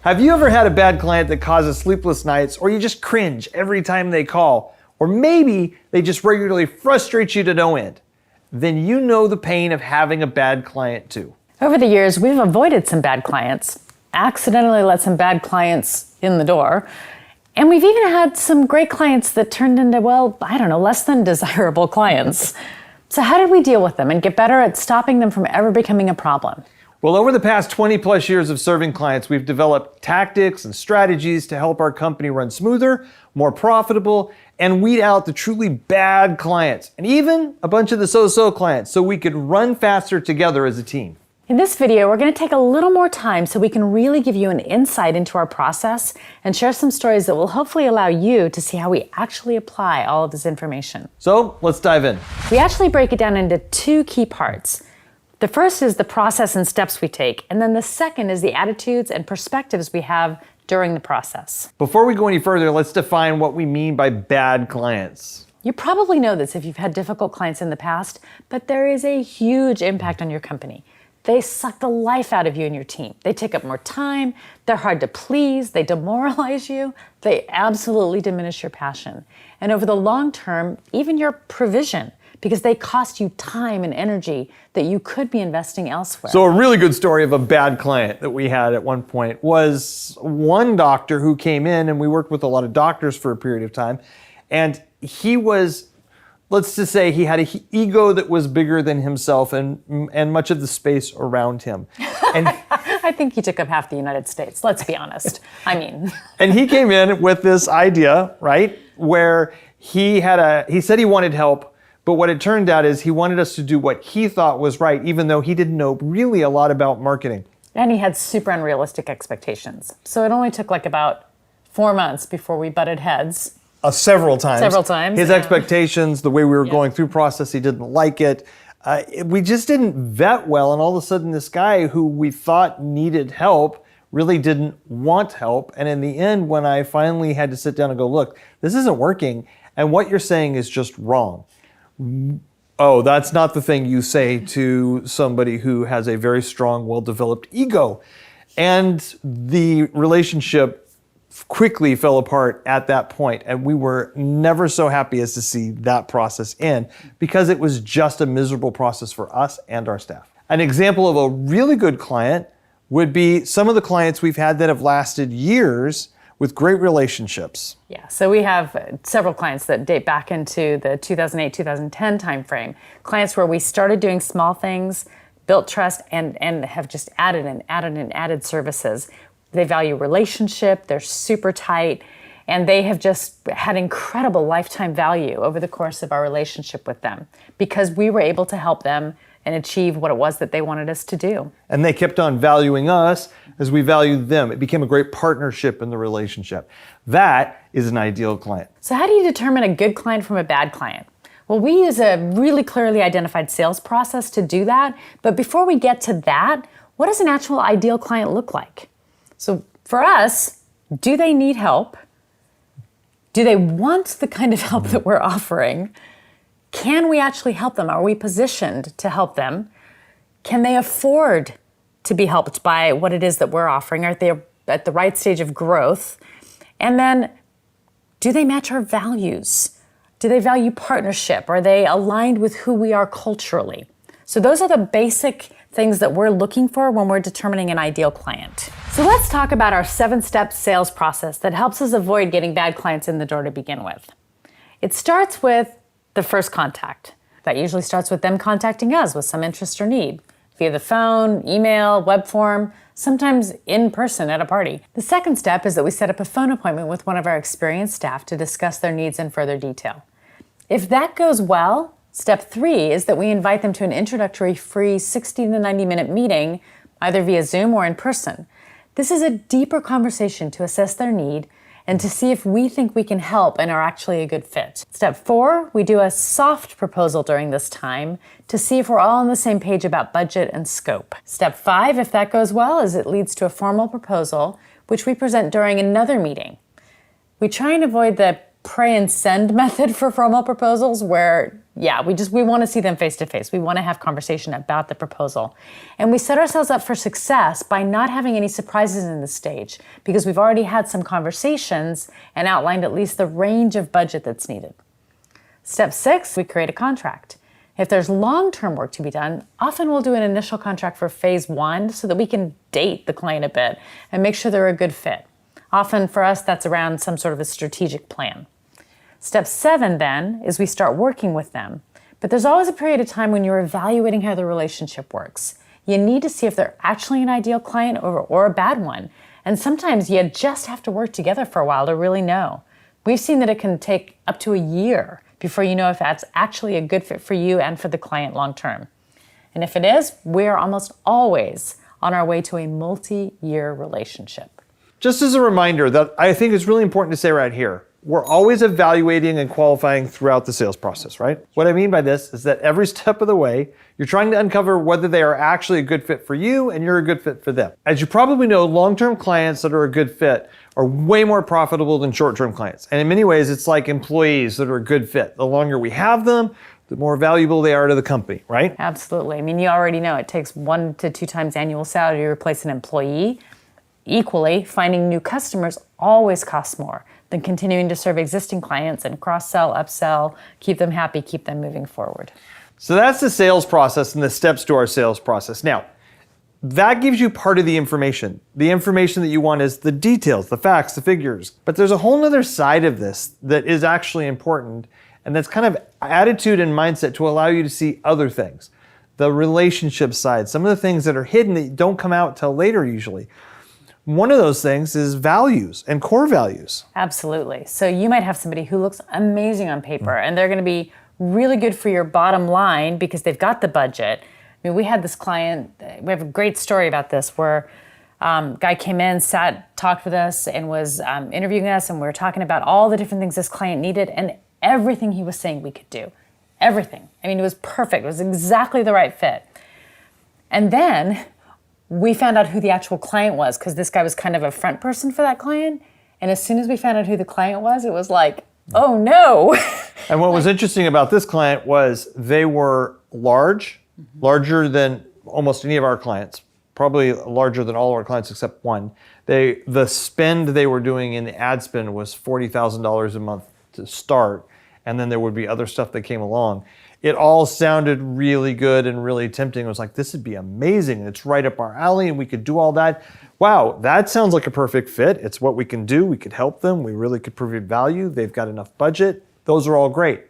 Have you ever had a bad client that causes sleepless nights, or you just cringe every time they call? Or maybe they just regularly frustrate you to no end? Then you know the pain of having a bad client too. Over the years, we've avoided some bad clients, accidentally let some bad clients in the door, and we've even had some great clients that turned into, well, I don't know, less than desirable clients. So how did we deal with them and get better at stopping them from ever becoming a problem? Well, over the past 20 plus years of serving clients, we've developed tactics and strategies to help our company run smoother, more profitable, and weed out the truly bad clients, and even a bunch of the so-so clients, so we could run faster together as a team. In this video, we're going to take a little more time so we can really give you an insight into our process and share some stories that will hopefully allow you to see how we actually apply all of this information. So let's dive in. We actually break it down into two key parts. The first is the process and steps we take, and then the second is the attitudes and perspectives we have during the process. Before we go any further, let's define what we mean by bad clients. You probably know this if you've had difficult clients in the past, but there is a huge impact on your company. They suck the life out of you and your team. They take up more time, they're hard to please, they demoralize you, they absolutely diminish your passion. And over the long term, even your provision, because they cost you time and energy that you could be investing elsewhere. So a really good story of a bad client that we had at one point was one doctor who came in, and we worked with a lot of doctors for a period of time, and he was, let's just say he had an ego that was bigger than himself and much of the space around him. And I think he took up half the United States, let's be honest. I mean. And he came in with this idea, right, where he said he wanted help, but what it turned out is he wanted us to do what he thought was right, even though he didn't know really a lot about marketing. And he had super unrealistic expectations. So it only took like about 4 months before we butted heads. Several times. Several times. His expectations, the way we were going through process, he didn't like it. We just didn't vet well, and all of a sudden this guy who we thought needed help really didn't want help. And in the end, when I finally had to sit down and go, look, this isn't working, and what you're saying is just wrong. Oh, that's not the thing you say to somebody who has a very strong, well-developed ego. And the relationship quickly fell apart at that point, and we were never so happy as to see that process end, because it was just a miserable process for us and our staff. An example of a really good client would be some of the clients we've had that have lasted years with great relationships. Yeah, so we have several clients that date back into the 2008-2010 timeframe. Clients where we started doing small things, built trust, and have just added services. They value relationship, they're super tight, and they have just had incredible lifetime value over the course of our relationship with them because we were able to help them and achieve what it was that they wanted us to do. And they kept on valuing us as we valued them. It became a great partnership in the relationship. That is an ideal client. So how do you determine a good client from a bad client? Well, we use a really clearly identified sales process to do that. But before we get to that, what does an actual ideal client look like? So for us, do they need help? Do they want the kind of help that we're offering? Can we actually help them? Are we positioned to help them? Can they afford to be helped by what it is that we're offering? Are they at the right stage of growth? And then, do they match our values? Do they value partnership? Are they aligned with who we are culturally? So those are the basic things that we're looking for when we're determining an ideal client. So let's talk about our 7-step sales process that helps us avoid getting bad clients in the door to begin with. It starts with the first contact. That usually starts with them contacting us with some interest or need via the phone, email, web form, sometimes in person at a party. The second step is that we set up a phone appointment with one of our experienced staff to discuss their needs in further detail. If that goes well, step 3 is that we invite them to an introductory free 60 to 90 minute meeting, either via Zoom or in person. This is a deeper conversation to assess their need and to see if we think we can help and are actually a good fit. Step 4, we do a soft proposal during this time to see if we're all on the same page about budget and scope. Step 5, if that goes well, is it leads to a formal proposal, which we present during another meeting. We try and avoid the pray and send method for formal proposals where, yeah, we want to see them face to face. We want to have conversation about the proposal. And we set ourselves up for success by not having any surprises in the stage because we've already had some conversations and outlined at least the range of budget that's needed. Step 6, we create a contract. If there's long-term work to be done, often we'll do an initial contract for phase 1 so that we can date the client a bit and make sure they're a good fit. Often for us, that's around some sort of a strategic plan. Step 7 then is we start working with them. But there's always a period of time when you're evaluating how the relationship works. You need to see if they're actually an ideal client or a bad one. And sometimes you just have to work together for a while to really know. We've seen that it can take up to a year before you know if that's actually a good fit for you and for the client long term. And if it is, we are almost always on our way to a multi-year relationship. Just as a reminder that I think it's really important to say right here, we're always evaluating and qualifying throughout the sales process, right? What I mean by this is that every step of the way, you're trying to uncover whether they are actually a good fit for you and you're a good fit for them. As you probably know, long-term clients that are a good fit are way more profitable than short-term clients. And in many ways, it's like employees that are a good fit. The longer we have them, the more valuable they are to the company, right? Absolutely. I mean, you already know it takes 1 to 2 times annual salary to replace an employee. Equally, finding new customers always costs more than continuing to serve existing clients and cross-sell, upsell, keep them happy, keep them moving forward. So that's the sales process and the steps to our sales process. Now, that gives you part of the information. The information that you want is the details, the facts, the figures. But there's a whole other side of this that is actually important, and that's kind of attitude and mindset to allow you to see other things. The relationship side, some of the things that are hidden that don't come out till later usually. One of those things is values and core values. Absolutely. So you might have somebody who looks amazing on paper and they're going to be really good for your bottom line because they've got the budget. I mean, we had this client, we have a great story about this where guy came in, sat, talked with us and was interviewing us and we were talking about all the different things this client needed and everything he was saying we could do. Everything. I mean, it was perfect. It was exactly the right fit. And then we found out who the actual client was because this guy was kind of a front person for that client. And as soon as we found out who the client was, it was like, oh no. And what was interesting about this client was they were larger than almost any of our clients, probably larger than all of our clients except one. The spend they were doing in the ad spend was $40,000 a month to start. And then there would be other stuff that came along. It all sounded really good and really tempting. It was like, this would be amazing. It's right up our alley and we could do all that. Wow, that sounds like a perfect fit. It's what we can do. We could help them. We really could provide value. They've got enough budget. Those are all great.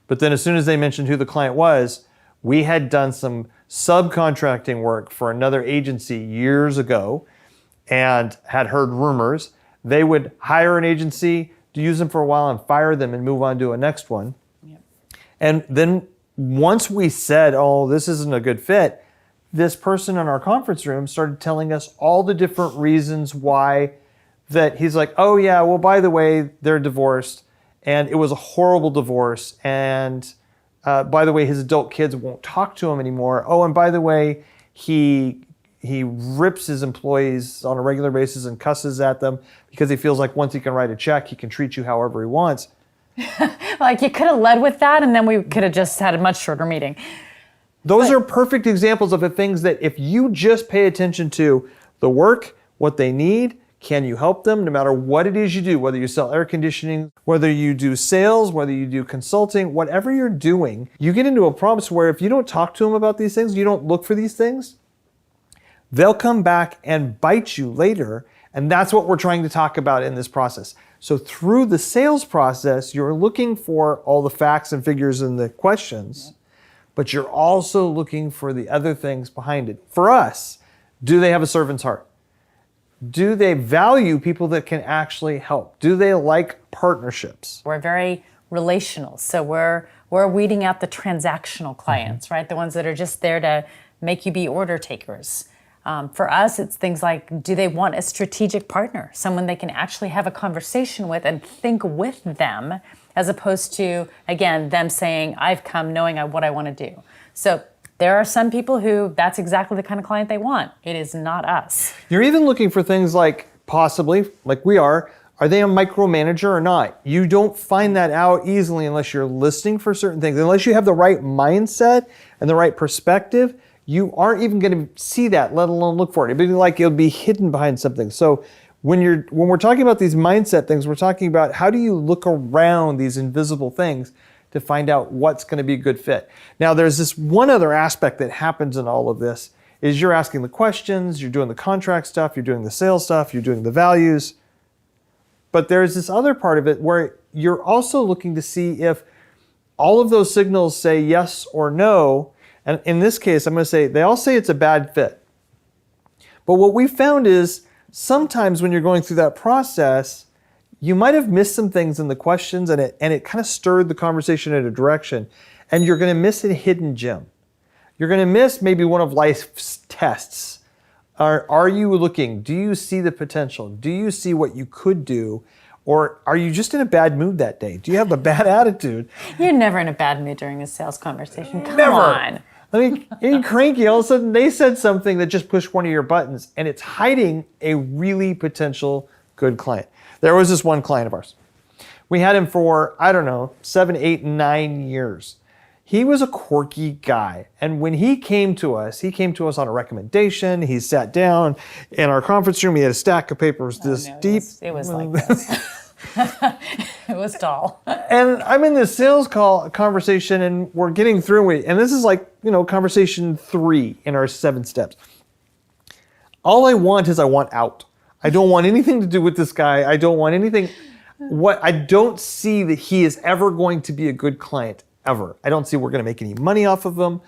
But then as soon as they mentioned who the client was, we had done some subcontracting work for another agency years ago and had heard rumors. They would hire an agency, to use them for a while and fire them and move on to a next one. Yep. And then once we said, oh, this isn't a good fit, this person in our conference room started telling us all the different reasons why that he's like, oh yeah, well, by the way, they're divorced and it was a horrible divorce. And by the way, his adult kids won't talk to him anymore. Oh, and by the way, he rips his employees on a regular basis and cusses at them because he feels like once he can write a check, he can treat you however he wants. Like you could have led with that and then we could have just had a much shorter meeting. Those are perfect examples of the things that if you just pay attention to the work, what they need, can you help them no matter what it is you do, whether you sell air conditioning, whether you do sales, whether you do consulting, whatever you're doing, you get into a problem where if you don't talk to them about these things, you don't look for these things, they'll come back and bite you later, and that's what we're trying to talk about in this process. So through the sales process, you're looking for all the facts and figures and the questions, but you're also looking for the other things behind it. For us, do they have a servant's heart? Do they value people that can actually help? Do they like partnerships? We're very relational, so we're weeding out the transactional clients, right? The ones that are just there to make you be order takers. For us, it's things like, do they want a strategic partner, someone they can actually have a conversation with and think with them, as opposed to, again, them saying, I've come knowing what I want to do. So there are some people who that's exactly the kind of client they want. It is not us. You're even looking for things like possibly, like we are Are they a micromanager or not? You don't find that out easily unless you're listening for certain things. Unless you have the right mindset and the right perspective, you aren't even going to see that, let alone look for it. It'd be like it'll be hidden behind something. So when we're talking about these mindset things, we're talking about how do you look around these invisible things to find out what's going to be a good fit. Now, there's this one other aspect that happens in all of this is you're asking the questions, you're doing the contract stuff, you're doing the sales stuff, you're doing the values. But there's this other part of it where you're also looking to see if all of those signals say yes or no. And in this case, I'm going to say they all say it's a bad fit. But what we found is sometimes when you're going through that process, you might have missed some things in the questions and it kind of stirred the conversation in a direction. And you're going to miss a hidden gem. You're going to miss maybe one of life's tests. Are you looking? Do you see the potential? Do you see what you could do? Or are you just in a bad mood that day? Do you have a bad attitude? You're never in a bad mood during a sales conversation. Come Never. on. I mean, you're cranky. All of a sudden, they said something that just pushed one of your buttons, and it's hiding a really potential good client. There was this one client of ours. We had him for, 7, 8, 9 years. He was a quirky guy. And when he came to us on a recommendation. He sat down in our conference room. He had a stack of papers this deep. It was like this. It was tall. And I'm in this sales conversation and we're getting through it. And this is like, conversation 3 in our 7 steps. All I want out. I don't want anything to do with this guy. I don't want anything. I don't see that he is ever going to be a good client. Ever. I don't see we're going to make any money off of him.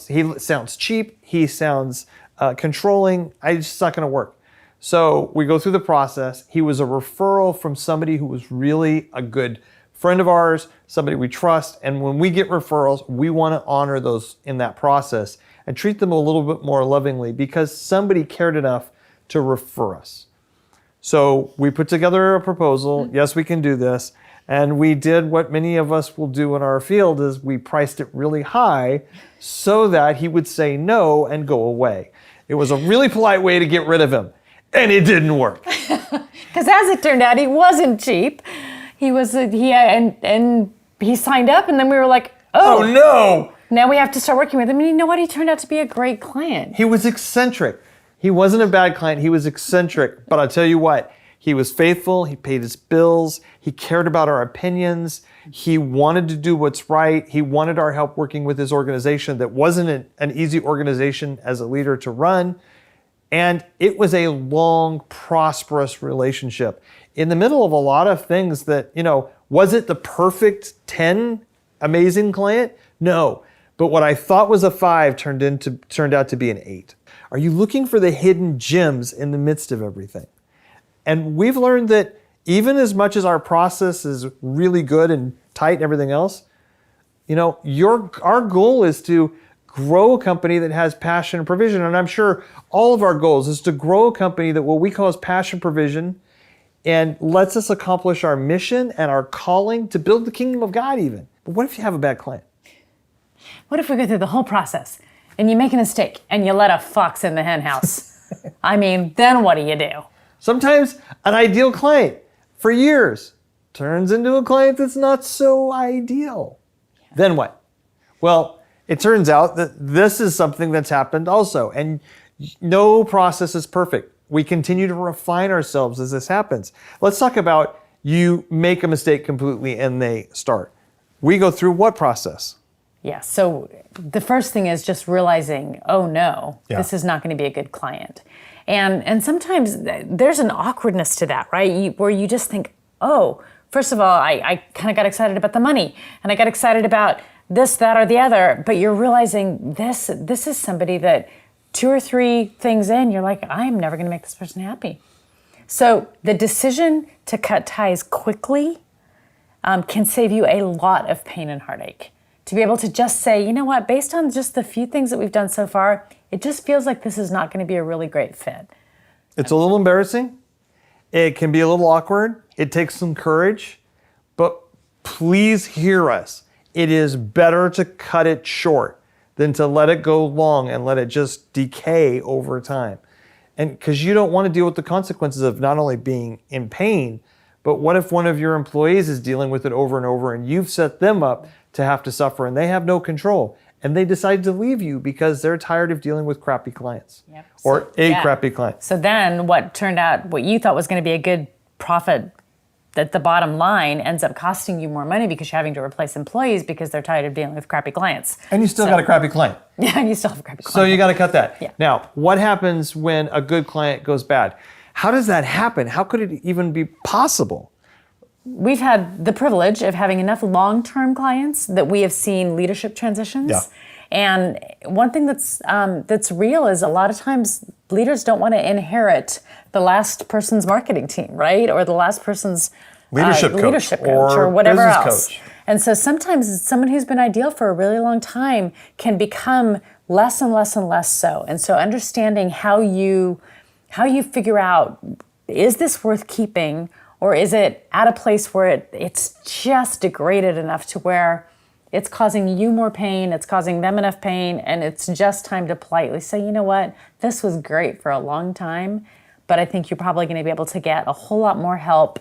He sounds cheap. He sounds controlling. It's just not going to work. So we go through the process. He was a referral from somebody who was really a good friend of ours, somebody we trust. And when we get referrals, we want to honor those in that process and treat them a little bit more lovingly because somebody cared enough to refer us. So we put together a proposal. Yes, we can do this. And we did what many of us will do in our field is we priced it really high so that he would say no and go away. It was a really polite way to get rid of him. And it didn't work. Because as it turned out, he wasn't cheap. He signed up and then we were like, oh no! Now we have to start working with him. And you know what? He turned out to be a great client. He was eccentric. He wasn't a bad client. He was eccentric. But I'll tell you what. He was faithful, he paid his bills, he cared about our opinions, he wanted to do what's right, he wanted our help working with his organization that wasn't an easy organization as a leader to run. And it was a long, prosperous relationship. In the middle of a lot of things that, was it the perfect 10 amazing client? No. But what I thought was a 5 turned out to be an 8. Are you looking for the hidden gems in the midst of everything? And we've learned that even as much as our process is really good and tight and everything else, our goal is to grow a company that has passion and provision. And I'm sure all of our goals is to grow a company that what we call is passion provision and lets us accomplish our mission and our calling to build the kingdom of God even. But what if you have a bad client? What if we go through the whole process and you make a mistake and you let a fox in the hen house? Then what do you do? Sometimes an ideal client for years turns into a client that's not so ideal. Yeah. Then what? Well, it turns out that this is something that's happened also. And no process is perfect. We continue to refine ourselves as this happens. Let's talk about you make a mistake completely and they start. We go through what process? Yeah, so the first thing is just realizing, oh no, this is not going to be a good client. And sometimes there's an awkwardness to that, right? Where you just think, oh, first of all, I kind of got excited about the money and I got excited about this, that, or the other, but you're realizing this is somebody that 2 or 3 things in, you're like, I am never going to make this person happy. So the decision to cut ties quickly can save you a lot of pain and heartache. To be able to just say, you know what, based on just the few things that we've done so far, it just feels like this is not going to be a really great fit. It's a little embarrassing. It can be a little awkward. It takes some courage. But please hear us. It is better to cut it short than to let it go long and let it just decay over time. And because you don't want to deal with the consequences of not only being in pain, but what if one of your employees is dealing with it over and over and you've set them up to have to suffer and they have no control and they decide to leave you because they're tired of dealing with crappy clients or crappy client. So then what turned out, what you thought was going to be a good profit at the bottom line ends up costing you more money because you're having to replace employees because they're tired of dealing with crappy clients. And you still got a crappy client. Yeah, and you still have a crappy client. So you got to cut that. Yeah. Now, what happens when a good client goes bad? How does that happen? How could it even be possible? We've had the privilege of having enough long-term clients that we have seen leadership transitions. Yeah. And one thing that's real is a lot of times leaders don't want to inherit the last person's marketing team, right? Or the last person's leadership coach or or whatever business else. coach. And so sometimes someone who's been ideal for a really long time can become less and less and less so. And so understanding how you figure out, is this worth keeping, or is it at a place where it's just degraded enough to where it's causing you more pain, it's causing them enough pain, and it's just time to politely say, you know what, this was great for a long time, but I think you're probably going to be able to get a whole lot more help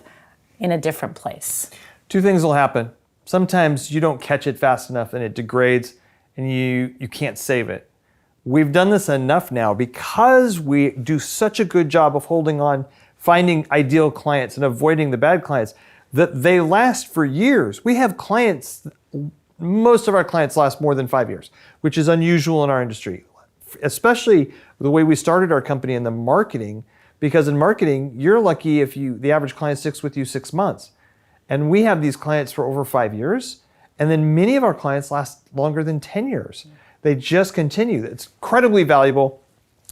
in a different place. Two things will happen. Sometimes you don't catch it fast enough and it degrades and you can't save it. We've done this enough now because we do such a good job of holding on, finding ideal clients and avoiding the bad clients, that they last for years. We have clients, most of our clients last more than 5 years, which is unusual in our industry, especially the way we started our company in the marketing, because in marketing, you're lucky if the average client sticks with you 6 months. And we have these clients for over 5 years, and then many of our clients last longer than 10 years. They just continue. It's incredibly valuable.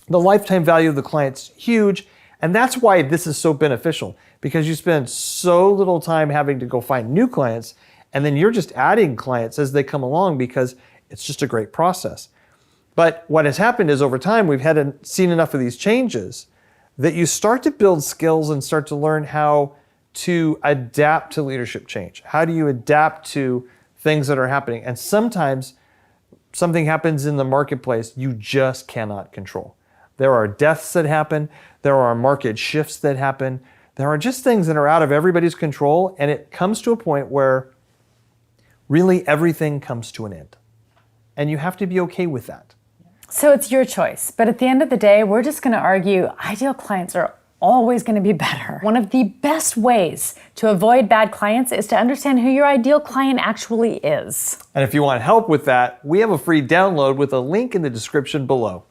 The lifetime value of the client's huge, and that's why this is so beneficial, because you spend so little time having to go find new clients, and then you're just adding clients as they come along because it's just a great process. But what has happened is over time, we've seen enough of these changes that you start to build skills and start to learn how to adapt to leadership change. How do you adapt to things that are happening? And sometimes something happens in the marketplace you just cannot control. There are deaths that happen. There are market shifts that happen. There are just things that are out of everybody's control, and it comes to a point where really everything comes to an end. And you have to be okay with that. So it's your choice. But at the end of the day, we're just going to argue ideal clients are always going to be better. One of the best ways to avoid bad clients is to understand who your ideal client actually is. And if you want help with that, we have a free download with a link in the description below.